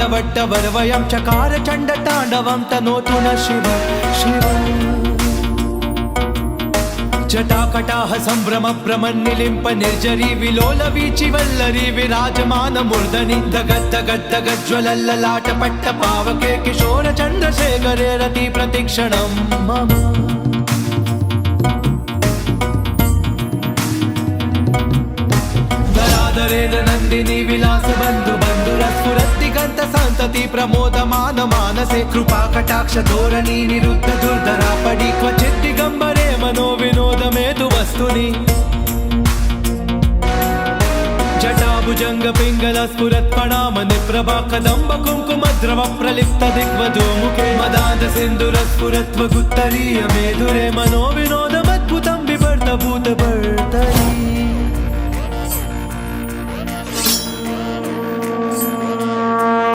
वरवयं चकार चण्डताण्डवं तनोतु न शिव शिव जटाकटाह सम्भ्रम भ्रमन्निलिम्प निर्जरी विलोल वीचि वल्लरी विराजमान मूर्धनि दगद्दगद्दगज्ज्वलल्ललाट पट्ट पावके किशोर चन्द्रशेखरे रति प्रतिक्षणं मम नंदिनी विलास बंधु बंधुरस्फुरत्तिगंत संतति प्रमोदमान मानसे कृपा कटाक्ष धोरणी निरुद्ध दुर्धरा पडी क्वचित् दिगंबरे मनो विनोद मेतु वस्तुनि जटाभुजंग पिंगल स्फुरत् प्रणाम निप्रभा कदंब कुंकुम द्रव प्रलिप्त दिग्वजो मुखे मदाद सिंधुर स्फुरत्व गुत्तरीय मेधुरे मनो विनोदमद्भुतं बिभर्त भूत भर्तरी